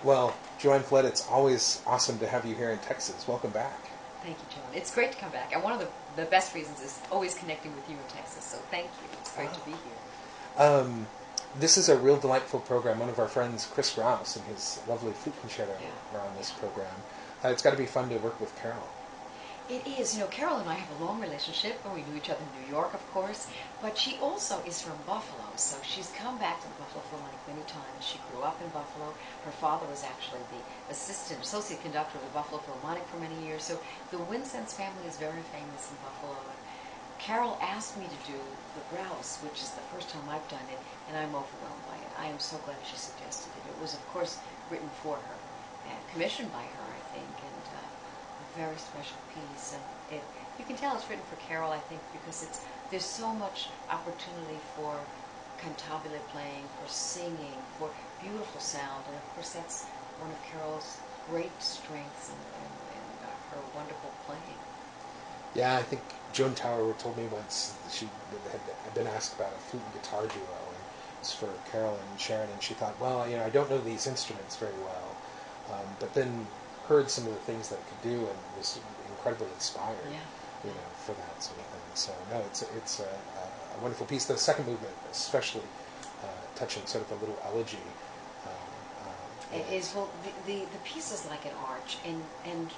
Well, JoAnn Falletta, it's always awesome to have you here in Texas. Welcome back. Thank you, John. It's great to come back. And one of the best reasons is always connecting with you in Texas. So thank you. It's great to be here. This is a real delightful program. One of our friends, Chris Rouse, and his lovely flute concerto are on this program. It's got to be fun to work with Carol. It is. You know, Carol and I have a long relationship, and we knew each other in New York, of course, but she also is from Buffalo, so she's come back to the Buffalo Philharmonic many times. She grew up in Buffalo. Her father was actually the associate conductor of the Buffalo Philharmonic for many years, so the Winsense family is very famous in Buffalo. And Carol asked me to do the Rouse, which is the first time I've done it, and I'm overwhelmed by it. I am so glad she suggested it. It was, of course, written for her and commissioned by her, I think, and very special piece, and you can tell it's written for Carol, I think, because there's so much opportunity for cantabile playing, for singing, for beautiful sound, and of course that's one of Carol's great strengths and her wonderful playing. Yeah, I think Joan Tower told me once she had been asked about a flute and guitar duo, and it's for Carol and Sharon, and she thought, well, I don't know these instruments very well, but then heard some of the things that it could do and was incredibly inspired, for that sort of thing. So no, it's a wonderful piece. The second movement, especially touching, sort of a little elegy. It is. Well, the piece is like an arch, and in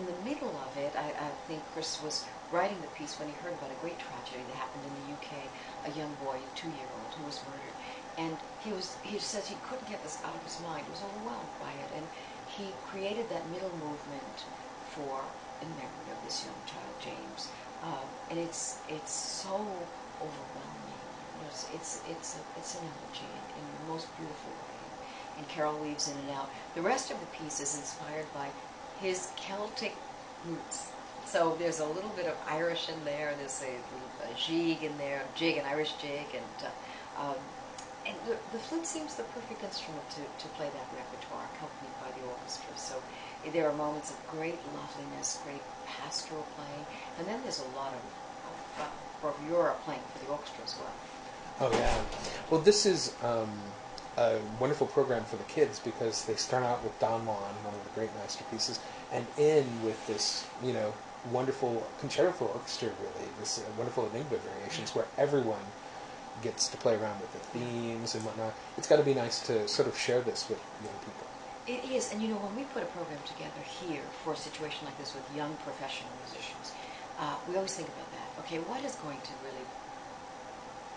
the middle of it, I think Chris was writing the piece when he heard about a great tragedy that happened in the UK. A young boy, a 2-year-old, who was murdered, and he says he couldn't get this out of his mind. He was overwhelmed by it, and he created that middle movement in memory of this young child, James, and it's so overwhelming. It's an elegy in the most beautiful way, and Carol weaves in and out. The rest of the piece is inspired by his Celtic roots. So there's a little bit of Irish in there. There's a jig in there, an Irish jig, and the flute seems the perfect instrument to play that repertoire, accompanied by the orchestra. So there are moments of great loveliness, great pastoral playing, and then there's a lot of bravura playing for the orchestra as well. Oh, yeah. Well, this is a wonderful program for the kids because they start out with Don Juan, one of the great masterpieces, and end with this, wonderful concerto for orchestra, really, this wonderful enigma variations where everyone gets to play around with the themes and whatnot. It's got to be nice to sort of share this with young people. It is, and when we put a program together here for a situation like this with young professional musicians, we always think about that. Okay, what is going to really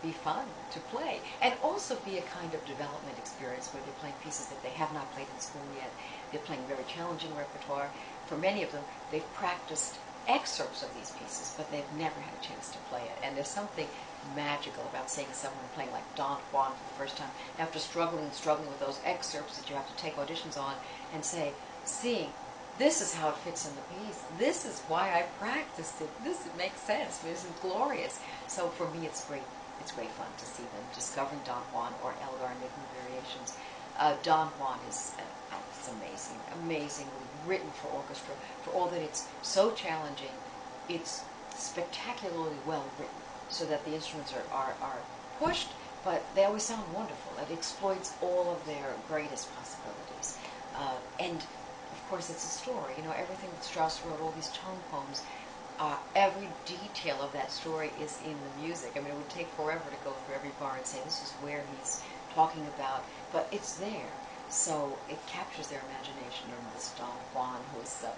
be fun to play, and also be a kind of development experience where they're playing pieces that they have not played in school yet. They're playing very challenging repertoire. For many of them, they've practiced excerpts of these pieces, but they've never had a chance to play it. And there's something magical about seeing someone playing like Don Juan for the first time, after struggling with those excerpts that you have to take auditions on, and seeing, this is how it fits in the piece. This is why I practiced it. It makes sense. This is glorious. So for me, it's great. It's great fun to see them discovering Don Juan or Elgar and making variations. Don Juan is amazingly written for orchestra. For all that it's so challenging, it's spectacularly well written, so that the instruments are pushed, but they always sound wonderful. It exploits all of their greatest possibilities. And, of course, it's a story. Everything that Strauss wrote, all these tone poems, every detail of that story is in the music. I mean, it would take forever to go through every bar and say, this is where he's talking about, but it's there. So it captures their imagination, and this Don Juan, who is a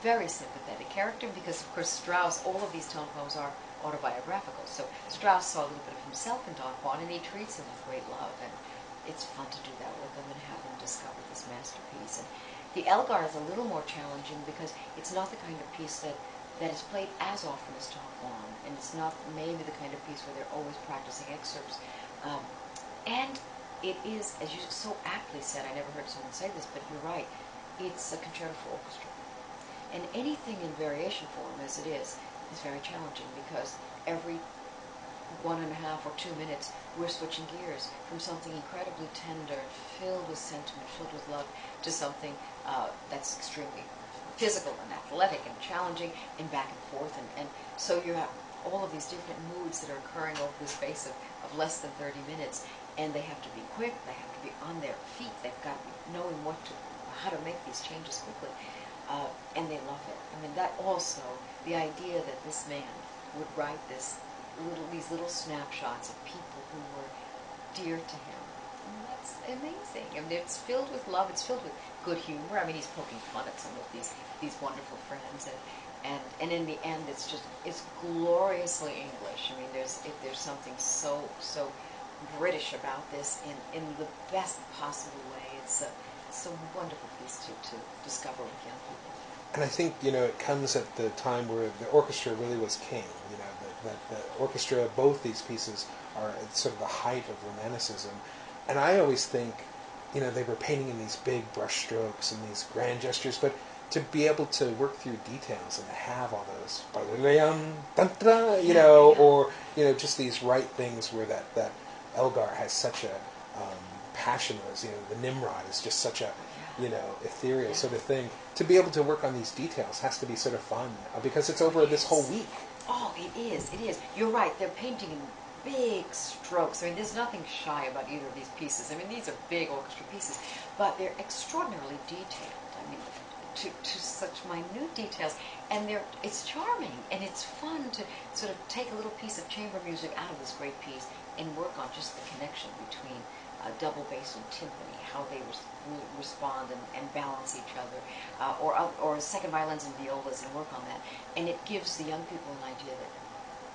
very sympathetic character, because, of course, Strauss, all of these tone poems are autobiographical. So Strauss saw a little bit of himself in Don Juan, and he treats him with great love, and it's fun to do that with them and have them discover this masterpiece. And the Elgar is a little more challenging because it's not the kind of piece that is played as often as Don Juan, and it's not maybe the kind of piece where they're always practicing excerpts. And it is, as you so aptly said, I never heard someone say this, but you're right, it's a concerto for orchestra. And anything in variation form, as it is very challenging, because every 1.5 or 2 minutes, we're switching gears from something incredibly tender, filled with sentiment, filled with love, to something that's extremely physical and athletic and challenging, and back and forth. And so you're all of these different moods that are occurring over the space of less than 30 minutes, and they have to be quick, they have to be on their feet, they've got to be knowing how to make these changes quickly, and they love it. I mean, that also, the idea that this man would write these little snapshots of people who were dear to him. And that's amazing. I mean, it's filled with love. It's filled with good humor. I mean, he's poking fun at some of these wonderful friends, and in the end, it's gloriously English. I mean, there's something so British about this in the best possible way. It's a wonderful piece to discover with young people. And I think, it comes at the time where the orchestra really was king. The orchestra, both these pieces are at sort of the height of Romanticism. And I always think, they were painting in these big brush strokes and these grand gestures, but to be able to work through details and to have all those, or, just these right things where that Elgar has such a passion, as the Nimrod is just such a ethereal sort of thing. To be able to work on these details has to be sort of fun because it's over this whole week. Oh, it is. You're right. They're painting in big strokes. I mean, there's nothing shy about either of these pieces. I mean, these are big orchestra pieces, but they're extraordinarily detailed. I mean, to such minute details, and it's charming and it's fun to sort of take a little piece of chamber music out of this great piece and work on just the connection between double bass and timpani, how they respond and balance each other, or second violins and violas, and work on that. And it gives the young people an idea that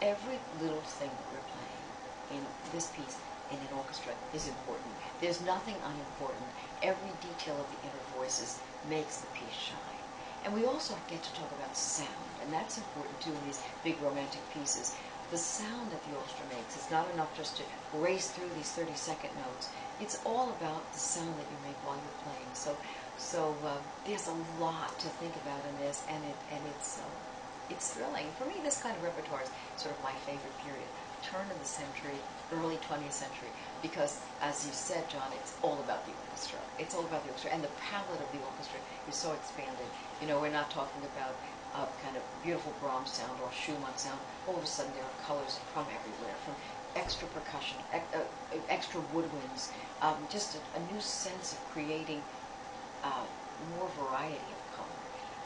every little thing that we're playing in this piece in an orchestra is important. There's nothing unimportant. Every detail of the inner voices makes the piece shine. And we also get to talk about sound, and that's important too in these big romantic pieces. The sound that the orchestra makes is not enough just to race through these 30-second notes. It's all about the sound that you make while you're playing. So there's a lot to think about in this, and it's thrilling. For me, this kind of repertoire is sort of my favorite period. Turn of the century, early 20th century, because, as you said, John, it's all about the orchestra. It's all about the orchestra, and the palette of the orchestra is so expanded. We're not talking about kind of beautiful Brahms sound or Schumann sound. All of a sudden, there are colors from everywhere, from extra percussion, extra woodwinds, just a new sense of creating more variety of color.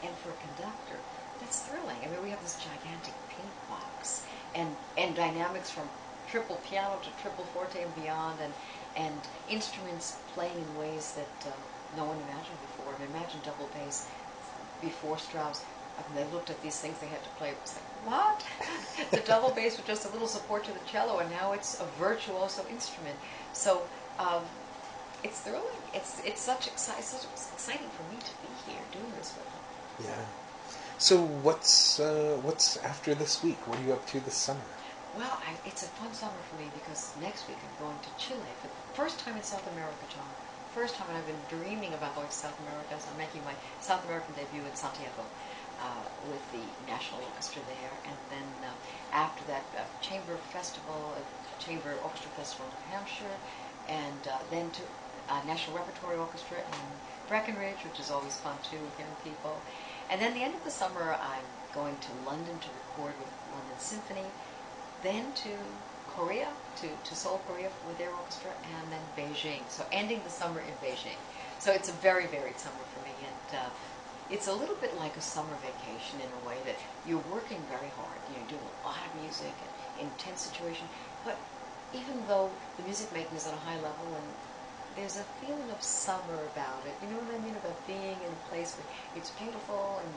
And for a conductor, that's thrilling. I mean, we have this gigantic paint box and dynamics from triple piano to triple forte and beyond, and instruments playing in ways that no one imagined before. I mean, imagine double bass before Strauss. I mean, they looked at these things they had to play. It was like, what? The double bass was just a little support to the cello, and now it's a virtuoso instrument. So it's thrilling. It's such exciting for me to be here doing this with them. Yeah. So what's after this week? What are you up to this summer? Well, it's a fun summer for me because next week I'm going to Chile for the first time in South America, John. First time, and I've been dreaming about going to South America, so I'm making my South American debut in Santiago with the National Orchestra there, and then after that, Chamber Orchestra Festival in New Hampshire, and then to National Repertory Orchestra in Breckenridge, which is always fun too with young people. And then the end of the summer, I'm going to London to record with London Symphony, then to Korea, to Seoul, Korea with their orchestra, and then Beijing. So ending the summer in Beijing. So it's a very varied summer for me, and it's a little bit like a summer vacation in a way that you're working very hard. You're doing a lot of music, and intense situation, but even though the music making is on a high level, and there's a feeling of summer about it. You know what I mean? About being in a place where it's beautiful, and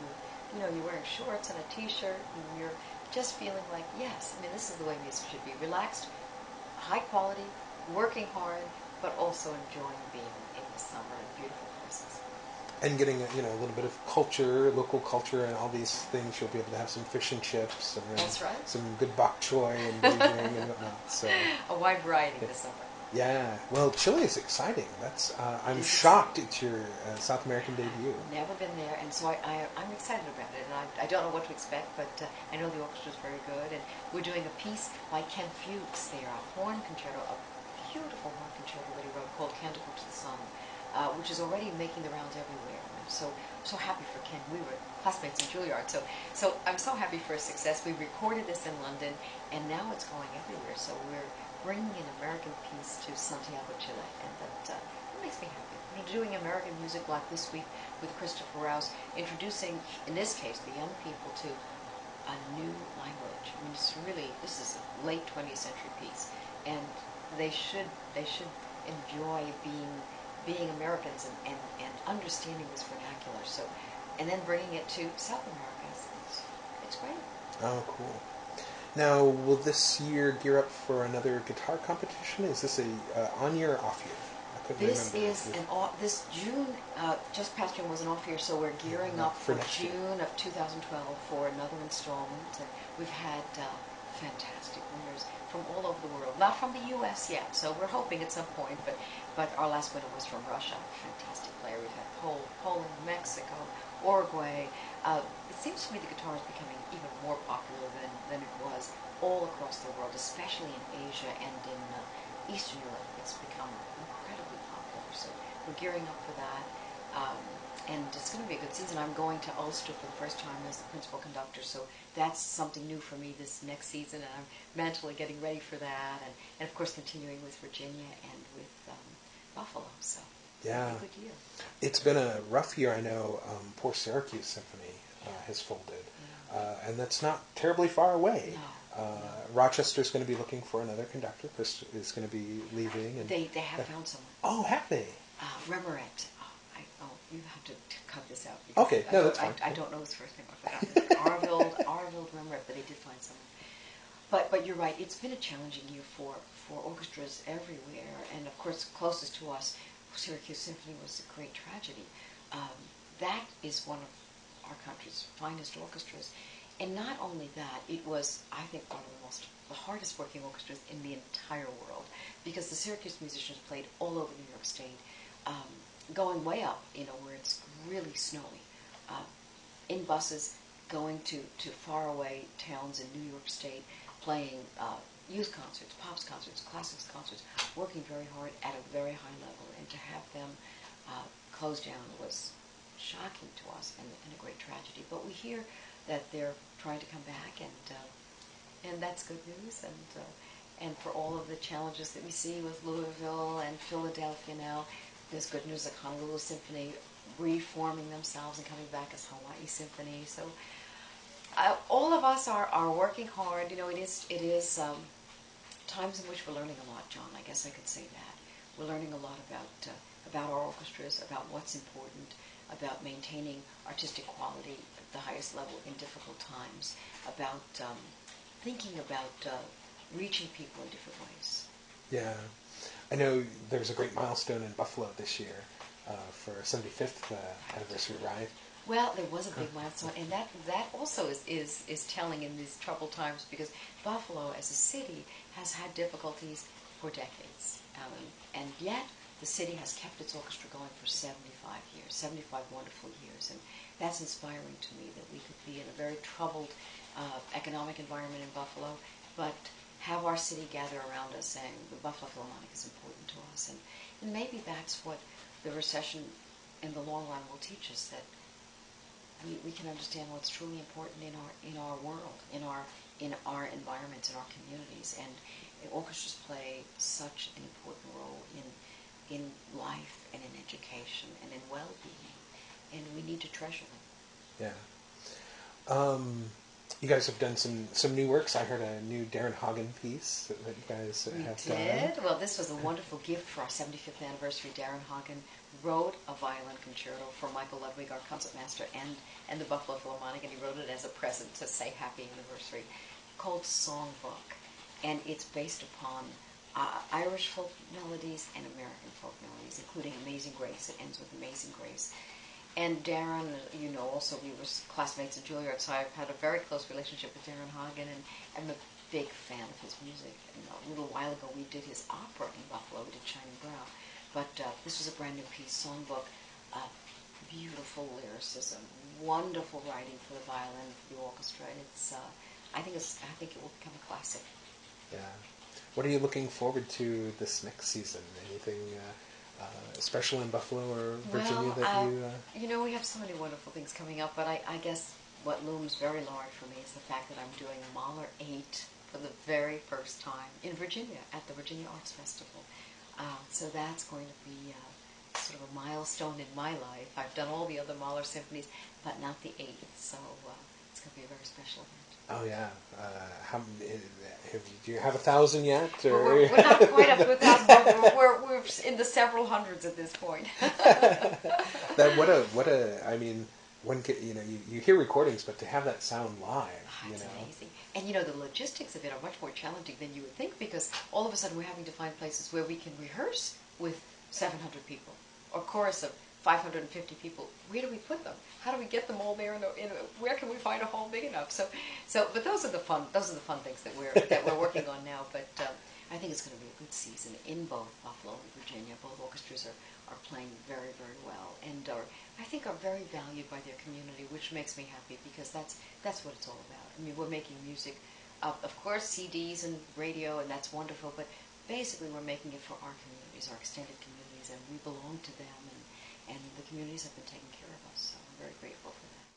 you're wearing shorts and a t-shirt, and you're just feeling like, yes, I mean, this is the way music should be. Relaxed, high quality, working hard, but also enjoying being in the summer in beautiful places. And getting a little bit of culture, local culture, and all these things. You'll be able to have some fish and chips, and that's right. Some good bok choy and Beijing and whatnot. So a wide variety this summer. Yeah, well, Chile is exciting. I'm shocked it's your South American debut. Never been there, and so I'm excited about it. And I don't know what to expect, but I know the orchestra is very good. And we're doing a piece by Ken Fuchs there, a horn concerto, a beautiful horn concerto that he wrote called Canticle to the Sun. which is already making the rounds everywhere. And I'm so happy for Ken. We were classmates in Juilliard, so I'm so happy for his success. We recorded this in London, and now it's going everywhere. So we're bringing an American piece to Santiago, Chile, and that makes me happy. Doing American music like this week with Chris Rouse, introducing, in this case, the young people to a new language. I mean, this is a late 20th century piece, and they should enjoy being Americans and understanding this vernacular. So, and then bringing it to South America, it's great. Oh, cool. Now, will this year gear up for another guitar competition? Is this a on-year or off-year? This June, just past June was an off year, so we're gearing up for June of 2012 for another installment. And we've had fantastic winners from all over the world, not from the U.S. yet. So we're hoping at some point, but our last winner was from Russia. Fantastic player. We've had Poland, Mexico, Uruguay. It seems to me the guitar is becoming even more popular than it was all across the world, especially in Asia and in Eastern Europe. It's become incredibly popular, so we're gearing up for that, and it's going to be a good season. I'm going to Ulster for the first time as the principal conductor, so that's something new for me this next season, and I'm mentally getting ready for that, and of course continuing with Virginia and with Buffalo, so yeah, it'll be a good year. It's been a rough year, I know. Poor Syracuse Symphony has folded, and that's not terribly far away. No. Rochester's going to be looking for another conductor. Chris is going to be leaving. And they have found someone. Oh, have they? Remmeret. You have to cut this out. Okay, no, that's fine. I don't know his first name. I forgot. Arvild Remmeret, but they did find someone. But you're right. It's been a challenging year for orchestras everywhere, and of course, closest to us, Syracuse Symphony was a great tragedy. That is one of our country's finest orchestras. And not only that, it was, I think, one of the hardest working orchestras in the entire world, because the Syracuse musicians played all over New York State, going way up, where it's really snowy, in buses, going to faraway towns in New York State, playing youth concerts, pops concerts, classics concerts, working very hard at a very high level, and to have them close down was shocking to us and a great tragedy. But we hear that they're trying to come back, and that's good news. And for all of the challenges that we see with Louisville and Philadelphia now, there's good news that Honolulu Symphony reforming themselves and coming back as Hawaii Symphony. So all of us are working hard. It is times in which we're learning a lot, John. I guess I could say that. We're learning a lot about our orchestras, about what's important, about maintaining artistic quality at the highest level in difficult times, about thinking about reaching people in different ways. Yeah. I know there's a great milestone in Buffalo this year for 75th anniversary, right? Well, there was a big milestone, and that also is telling in these troubled times, because Buffalo as a city has had difficulties for decades, and yet the city has kept its orchestra going for 75 years, 75 wonderful years, and that's inspiring to me that we could be in a very troubled economic environment in Buffalo, but have our city gather around us saying the Buffalo Philharmonic is important to us, and maybe that's what the recession in the long run will teach us, that we can understand what's truly important in our world, in our environments, in our communities, and orchestras play such an important role in life and in education and in well-being, and we need to treasure them. Yeah. You guys have done some new works. I heard a new Darren Hagen piece that you guys have done. We did. Well, this was a wonderful gift for our 75th anniversary. Darren Hagen wrote a violin concerto for Michael Ludwig, our concertmaster, and the Buffalo Philharmonic, and he wrote it as a present to say happy anniversary, called Songbook. And it's based upon Irish folk melodies and American folk melodies, including Amazing Grace. It ends with Amazing Grace. And Darren, also we were classmates in Juilliard, so I've had a very close relationship with Darren Hagen, and I'm a big fan of his music. And a little while ago we did his opera in Buffalo, we did Shining Brow. But this was a brand new piece, Songbook, beautiful lyricism, wonderful writing for the violin, for the orchestra. It's, I think it will become a classic. Yeah. What are you looking forward to this next season? Anything special in Buffalo or Virginia you know, we have so many wonderful things coming up, but I guess what looms very large for me is the fact that I'm doing Mahler 8 for the very first time in Virginia at the Virginia Arts Festival. So that's going to be sort of a milestone in my life. I've done all the other Mahler symphonies, but not the 8th, so it's going to be a very special event. Oh yeah, do you have 1,000 yet? Or? We're not quite up to 1,000, but we're in the several hundreds at this point. What a I mean, you hear recordings, but to have that sound live, it's amazing. And the logistics of it are much more challenging than you would think, because all of a sudden we're having to find places where we can rehearse with 700 people, or chorus of 550 people. Where do we put them? How do we get them all there? Where can we find a hall big enough? But those are the fun things that we're working on now. But I think it's going to be a good season in both Buffalo and Virginia. Both orchestras are playing very, very well, and I think are very valued by their community, which makes me happy, because that's what it's all about. I mean, we're making music, of course, CDs and radio, and that's wonderful. But basically, we're making it for our communities, our extended communities, and we belong to them. And the communities have been taking care of us, so I'm very grateful for that.